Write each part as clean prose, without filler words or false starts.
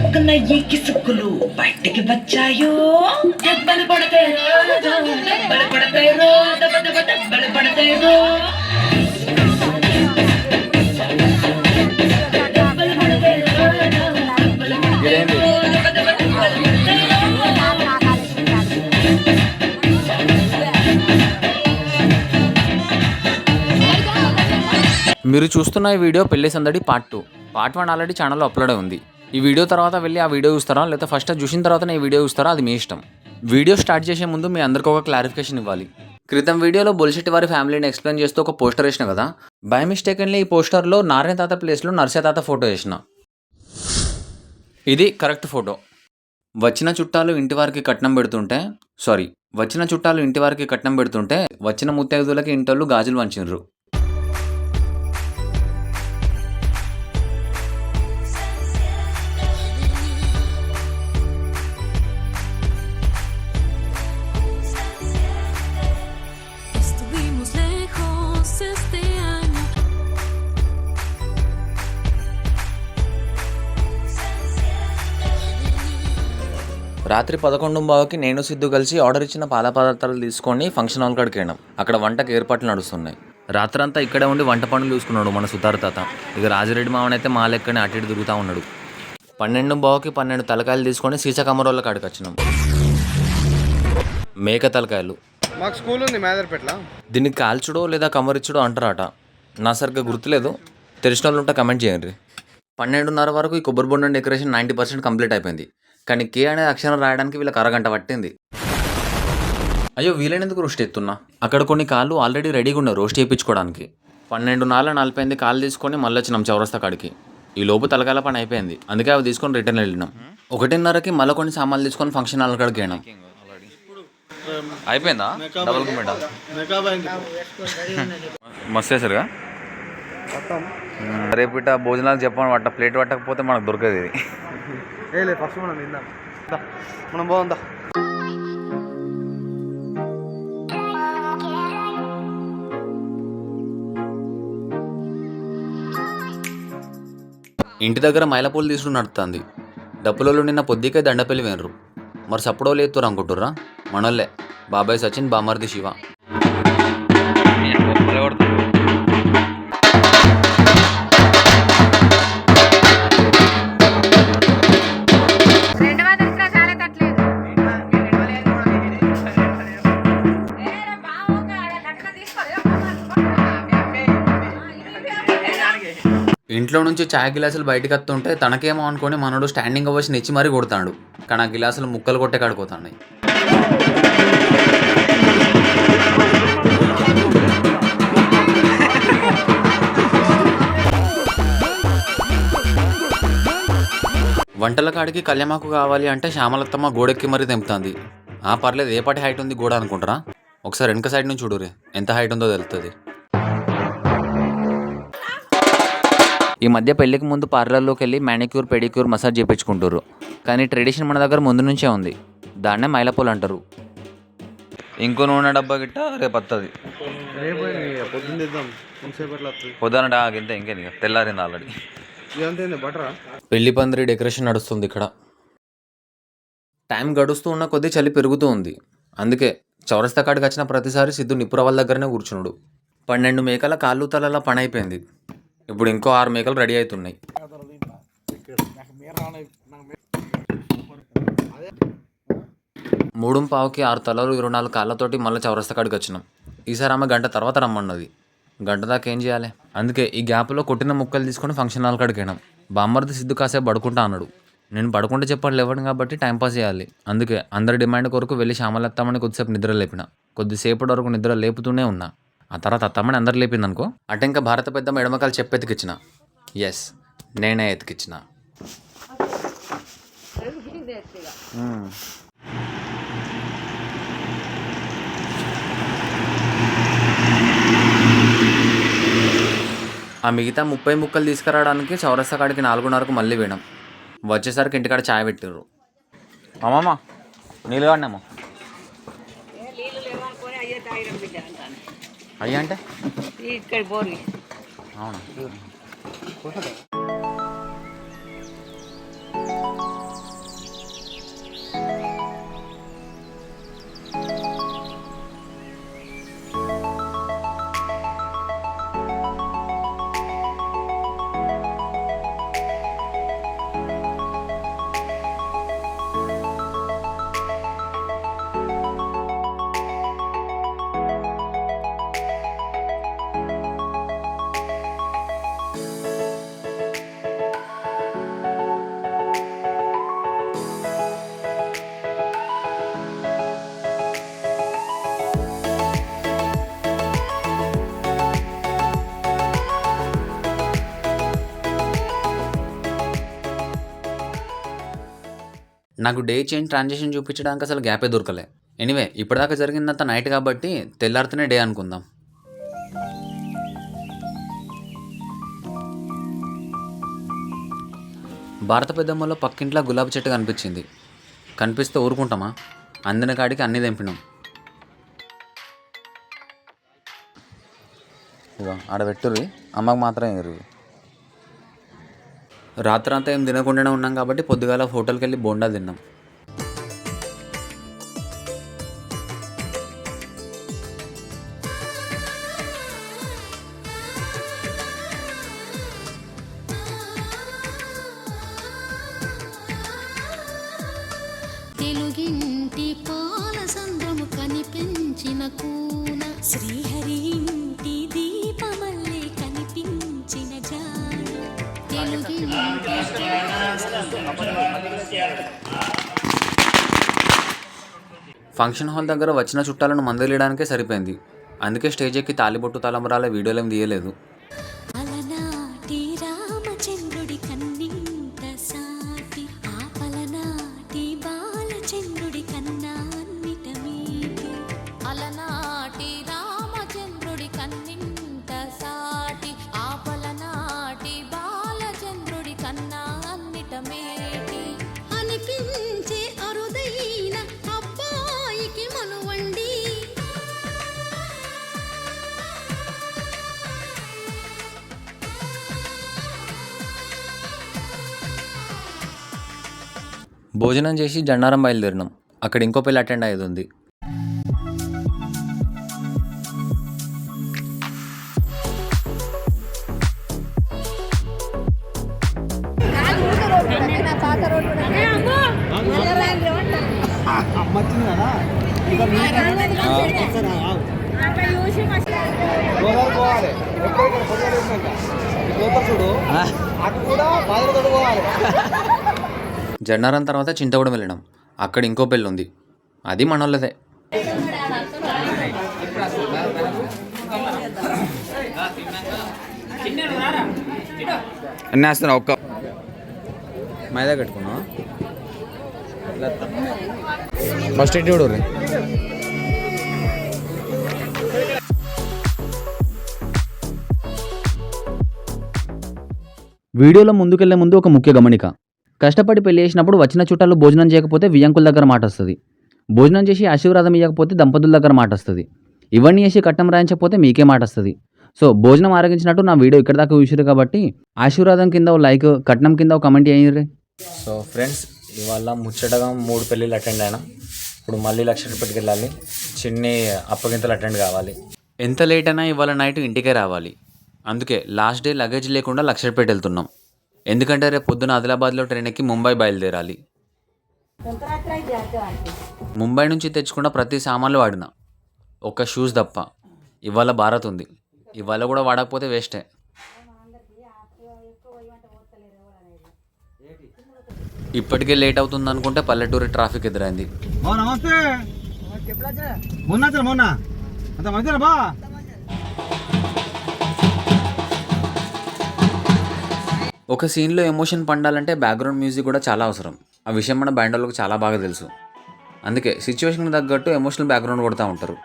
కిసుక్కున ఈ కిసుక్కులు బయటికి వచ్చాయో దెబ్బలు పడతాయో దెబ్బలు పడతాయో దెబ్బలు పడతాయో మీరు చూస్తున్న ఈ వీడియో పెళ్లి సందడి పార్ట్ 2. పార్ట్ 1 ఆల్రెడీ ఛానల్లో అప్లోడ్ ఉంది. ఈ వీడియో తర్వాత వెళ్ళి ఆ వీడియో చూస్తారా లేకపోతే ఫస్ట్ చూసిన తర్వాత ఈ వీడియో చూస్తారా అది మీ ఇష్టం. వీడియో స్టార్ట్ చేసే ముందు మీ అందరికీ ఒక క్లారిఫికేషన్ ఇవ్వాలి. క్రితం వీడియోలో బొలిశెట్టి వారి ఫ్యామిలీని ఎక్స్ప్లెయిన్ చేస్తూ ఒక పోస్టర్ వేసిన కదా, బై మిస్టేకెన్లీ ఈ పోస్టర్లో నారాయణ తాత ప్లేస్లో నర్సయ్య తాత ఫోటో వేసిన. ఇది కరెక్ట్ ఫోటో. వచ్చిన చుట్టాలు ఇంటి వారికి కట్నం పెడుతుంటే వచ్చిన ముత్తైదులకి ఇంటోళ్ళు గాజులు వంచిండ్రు. రాత్రి 11:15కి నేను సిద్ధు కలిసి ఆర్డర్ ఇచ్చిన పాల పదార్థాలు తీసుకొని ఫంక్షన్ హాల్ కాడికి వెళ్ళాం. అక్కడ వంటకు ఏర్పాట్లు నడుస్తున్నాయి. రాత్రంతా ఇక్కడే ఉండి వంట పనులు చూసుకున్నాడు మన సుతార్ తాత. ఇక రాజిరెడ్డి మావనైతే మా లెక్కనే అటు ఇటు తిరుగుతూ ఉన్నాడు. 12:15కి 12 తలకాయలు తీసుకొని సీసా కమరోళ్ళ కాడికి వచ్చినాం. మేక తలకాయలు. మాకు స్కూల్ ఉంది మేదర్పేటలో. దీన్ని కాల్చుడో లేదా కమరిచ్చుడో అంటారట. నా సరిగ్గా గుర్తులేదు, తెలిసిన వాళ్ళు ఉంటే కమెంట్ చేయండి. 12:30 వరకు ఈ కొబ్బరి బొండం డెకరేషన్ 90% కంప్లీట్ అయిపోయింది. కానీ కే అనే అక్షరం రాయడానికి వీళ్ళకి అరగంట పట్టింది. అయ్యో వీళ్ళనెందుకు రోస్ట్ ఎత్తున్నా. అక్కడ కొన్ని కాళ్ళు ఆల్రెడీ రెడీగా ఉన్నాయి రోస్ట్ చేయించుకోవడానికి. 12:40 కాళ్ళు తీసుకొని మళ్ళీ వచ్చినాం చౌరస్తా కాడికి. ఈ లోపు తలకాయల పని అయిపోయింది, అందుకే అవి తీసుకొని రిటర్న్ వెళ్ళినాం. 1:30కి మళ్ళీ కొన్ని సామాన్లు తీసుకొని ఫంక్షన్ హాల్ కాడికి వెళ్ళినాం. అయిపోయిందా డబల్ కుమెంట్ మస్తు చేశారుగా. రేపు ఇట్లా భోజనాలు చెప్పండి, పట్ట ప్లేట్ పట్టకపోతే మనకు దొరకదు. ఇది ఫస్ట్ మనం బాగుందా. ఇంటి దగ్గర మైలపూలు తీసుకుని నడుతుంది. డప్పులలో నిన్న పొద్దుకే దండపల్లి వేనరు. మరి సప్పుడో లేతురు అనుకుంటుర్రా? మనోళ్ళే, బాబాయ్ సచిన్, బామర్ది శివ. ఇంట్లో నుంచి చాయ్ గిలాసులు బయటకు వస్తుంటే తనకేమో అనుకొని మనోడు స్టాండింగ్ అవర్స్ నెచ్చి మరీ కొడతాడు. కానీ ఆ గిలాసులు ముక్కలు కొట్టే కాడిపోతాయి. వంటల కాడికి కళ్యామాకు కావాలి అంటే శ్యామలత్తమ్మ గోడెక్కి మరీ తెంపుతుంది. పర్లేదు, ఏ పాటి హైట్ ఉంది గోడ అనుకుంటారా? ఒకసారి వెనక సైడ్ నుంచి చూడురే ఎంత హైట్ ఉందో తెలుస్తుంది. ఈ మధ్య పెళ్లికి ముందు పార్లర్లోకి వెళ్ళి మ్యానిక్యూర్ పెడిక్యూర్ మసాజ్ చేయించుకుంటారు. కానీ ట్రెడిషన్ మన దగ్గర ముందు నుంచే ఉంది. దాన్నే మైలపూలు అంటారు. ఇంకో నూనె డబ్బా గిట్ట రేపు వస్తుంది. పొద్దున ఇంతే, ఇంకేం తెల్లారింది ఆల్రెడీ. పెళ్లి పందిరి డెకరేషన్ నడుస్తుంది ఇక్కడ. టైం గడుస్తూ ఉన్న కొద్దీ చలి పెరుగుతూ ఉంది. అందుకే చౌరస్తా కాడికి వచ్చిన ప్రతిసారి సిద్ధు నిప్పురవల దగ్గరనే కూర్చున్నాడు. 12 మేకల కాళ్ళు తలలా పని అయిపోయింది. ఇప్పుడు ఇంకో 6 మేకలు రెడీ అవుతున్నాయి. 3:15కి 6 తలలు 24 కాళ్ళతోటి మళ్ళీ చౌరస్తా కాడికి వచ్చినాం. ఈసారి ఆమె గంట తర్వాత రమ్మన్నది. గంట దాకా ఏం చేయాలి? అందుకే ఈ గ్యాప్లో కొట్టిన ముక్కలు తీసుకొని ఫంక్షన్ హాల్ కాడికి వెళ్ళాం. బామ్మర్ది సిద్ధు కాసేపు పడుకుంటా అన్నాడు. నేను పడుకుంటే చెప్పాడు లేవడం కాబట్టి టైంపాస్ చేయాలి. అందుకే అందరి డిమాండ్ కొరకు వెళ్ళి శ్యామలత్తమ్మని కొద్దిసేపు నిద్ర లేపిన. కొద్దిసేపటి వరకు నిద్ర లేపుతూనే ఉన్నా. ఆ తర్వాత అత్తమ్మని అందరు లేపింది అనుకో. అటు ఇంకా భారత పెద్దమ్మ ఎడమకాలు చెప్పెతికిచ్చిన. ఎస్, నేనే ఎతికిచ్చిన. ఆ మిగతా 30 ముక్కలు తీసుకురావడానికి చౌరస్తా కాడికి 4:30కు మళ్ళీ పోయినాం. వచ్చేసరికి ఇంటికాడ ఛాయ్ పెట్టిర్రు. అమ్మమ్మ నీళ్ళు కాడినామా? అయ్యా అంటే అవునా? నాకు డే చేంజ్ ట్రాన్సాక్షన్ చూపించడానికి అసలు గ్యాపే దొరకలే. ఎనీవే ఇప్పటిదాకా జరిగిందంతా నైట్ కాబట్టి తెల్లారితేనే డే అనుకుందాం. భారత పెద్దమ్మలో పక్కింట్లో గులాబీ చెట్టు కనిపించింది. కనిపిస్తే ఊరుకుంటామా? అందిన కాడికి అన్నీ తెంపినాం. ఇక ఆడబెట్టుర్రి, అమ్మకు మాత్రం ఎరువు. రాత్రంతా ఏం తినకుండానే ఉన్నాం కాబట్టి పొద్దుగాల హోటల్కి వెళ్ళి బోండా తిన్నాం. తెలుగింటి పాల సంద్రము కనిపించిన కూన శ్రీహరి ఇంటి దీపమల్లే కనిపించిన జాడ ఫంక్షన్ హాల్ దగ్గర వచ్చిన చుట్టాలను మందలియడానికే సరిపోయింది. అందుకే స్టేజ్ ఎక్కి తాలిబొట్టు తలంబరాల వీడియోలేం తీయలేదు. అలనాటి రామచంద్రుడి కన్నింత సాటి ఆపలనాటి బాలచంద్రుడి కన్నా అన్నిట మీటి అలనాటి రామచంద్రుడి కన్నింత సాటి ఆపలనాటి బాలచంద్రుడి కన్నా అన్నిట మేటి అనిపించే అరుదైన అబ్బాయికి మనువండి భోజనం చేసి జన్నారం బయలుదేరినాం. అక్కడ ఇంకో పెళ్ళి అటెండ్ అయ్యేది ఉంది. జన్నారం తర్వాత చింతగూడెం వెళ్ళినాం. అక్కడ ఇంకో పెళ్ళి ఉంది, అది మనోళ్ళదే. అన్నీ వేస్తున్నా ఒక్క మైదా కట్టుకున్నావా? ఫస్ట్ ఎట్టి చూడు. వీడియోలో ముందుకెళ్లే ముందు ఒక ముఖ్య గమనిక. కష్టపడి పెళ్లి చేసినప్పుడు వచ్చిన చుట్టాలు భోజనం చేయకపోతే వియ్యంకుల దగ్గర మాట వస్తుంది. భోజనం చేసి ఆశీర్వాదం ఇవ్వకపోతే దంపతుల దగ్గర మాట వస్తుంది. ఇవన్నీ చేసి కట్నం రాయించకపోతే మీకే మాట వస్తుంది. సో భోజనం ఆరగించినట్టు నా వీడియో ఇక్కడ దాకా చూసారు కాబట్టి ఆశీర్వాదం కింద ఓ లైక్, కట్నం కింద ఒక కమెంట్ చేయండి. సో ఫ్రెండ్స్, ఇవాళ ముచ్చటగా 3 పెళ్ళిళ్ళు అటెండ్ అయినా. ఇప్పుడు మళ్ళీ లక్షపేటకి వెళ్ళాలి. చిన్ని అప్పగింతలు అటెండ్ కావాలి. ఎంత లేట్ అయినా ఇవాళ నైట్ ఇంటికే రావాలి. అందుకే లాస్ట్ డే లగేజ్ లేకుండా లక్షపేట వెళ్తున్నాం. ఎందుకంటే రేపు పొద్దున ఆదిలాబాద్లో ట్రైన్ ఎక్కి ముంబై బయలుదేరాలి. ముంబై నుంచి తెచ్చుకున్న ప్రతి సామాన్లు వాడిన, ఒక్క షూస్ తప్ప. ఇవాళ భారత్ ఉంది, ఇవాళ కూడా వాడకపోతే వేస్టే. ఇప్పటికే లేట్ అవుతుంది అనుకుంటే పల్లెటూరి ట్రాఫిక్ ఎదురైంది. నమస్తే. మొన్న అంత మంచిదా బా? ఒక సీన్లో ఎమోషన్ పండాలంటే బ్యాక్గ్రౌండ్ మ్యూజిక్ కూడా చాలా అవసరం. ఆ విషయం మన బ్యాండ్ వాళ్ళకి చాలా బాగా తెలుసు. అందుకే సిచ్యువేషన్కి తగ్గట్టు ఎమోషనల్ బ్యాక్గ్రౌండ్ కొడుతూ ఉంటారు.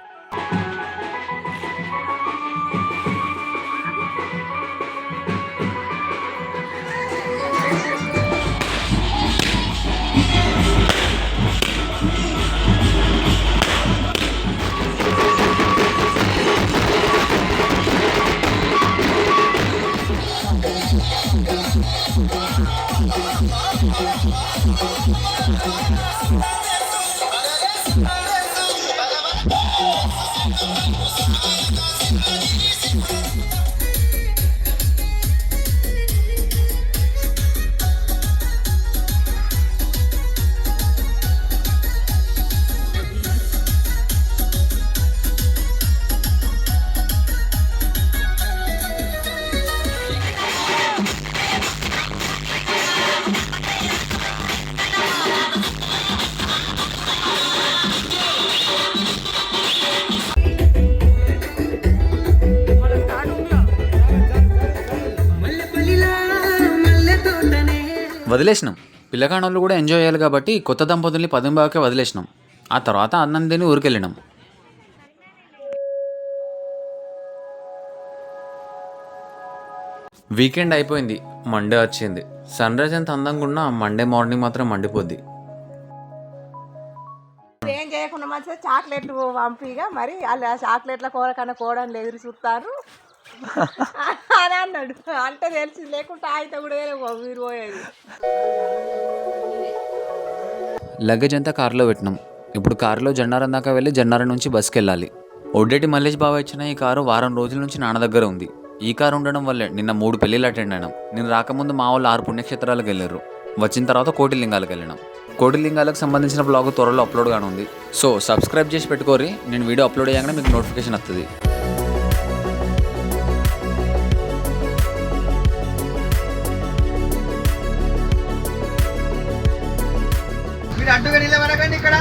వదిలేసినాం. పిల్లగానోళ్ళు కూడా ఎంజాయ్ చేయాలి కాబట్టి కొత్త దంపతుల్ని 10:15కే వదిలేసినాం. ఆ తర్వాత అన్నం తిని ఊరికెళ్ళినాం. వీకెండ్ అయిపోయింది, మండే వచ్చింది. సన్ రైజ్ ఎంత అందంగా ఉన్నా మండే మార్నింగ్ మాత్రం మండిపోద్ది. ఏం చేయకుండా మంచిగా చాక్లెట్లు పంపిగా మరి వాళ్ళు ఆ చాక్లెట్ల కూరకన్నా కోడని ఎదురు చూస్తారు అని అన్నాడు. అంటే తెలిసి లేకుంటే అయితే కూడా మీరు పోయేది. లగేజ్ అంతా కారులో పెట్టినాం. ఇప్పుడు కారులో జన్నారం దాకా వెళ్ళి జన్నారం నుంచి బస్కి వెళ్ళాలి. ఒడ్డేటి మల్లేష్ బావ ఇచ్చిన ఈ కారు వారం రోజుల నుంచి నాన్న దగ్గర ఉంది. ఈ కారు ఉండడం వల్లే నిన్న 3 పెళ్ళిళ్ళు అటెండ్ అయినాం. నేను రాకముందు మా వాళ్ళు 6 పుణ్యక్షేత్రాలకు వెళ్ళారు. వచ్చిన తర్వాత కోటిలింగాలకు వెళ్ళినాం. కోటిలింగాలకు సంబంధించిన బ్లాగ్ త్వరలో అప్లోడ్ గానే ఉంది. సో సబ్స్క్రైబ్ చేసి పెట్టుకోరి. నేను వీడియో అప్లోడ్ అయ్యాక మీకు నోటిఫికేషన్ వస్తుంది. మీరు అడ్డుగా నిలబడకండి ఇక్కడ.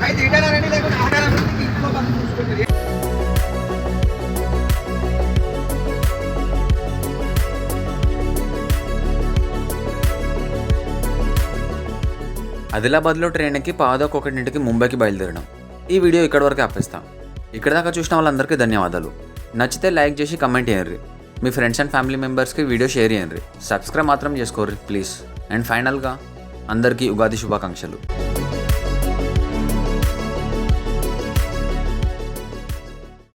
అయితే ఇటన రండి, లేకుంటే ఆటన రండి. ఇంట్లో పక్కన చూసుకుంటారు. ఆదిలాబాద్లో ట్రైన్ ఎక్కి 11:00కి ముంబైకి బయలుదేరినాం. ఈ వీడియో ఇక్కడ వరకు ఆపేస్తాం. ఇక్కడ దాకా చూసిన వాళ్ళందరికీ ధన్యవాదాలు. నచ్చితే లైక్ చేసి కమెంట్ చేయండి. మీ ఫ్రెండ్స్ అండ్ ఫ్యామిలీ మెంబర్స్కి వీడియో షేర్ చేయండి. సబ్స్క్రైబ్ మాత్రం చేసుకోర్రి ప్లీజ్. అండ్ ఫైనల్గా అందరికీ ఉగాది శుభాకాంక్షలు.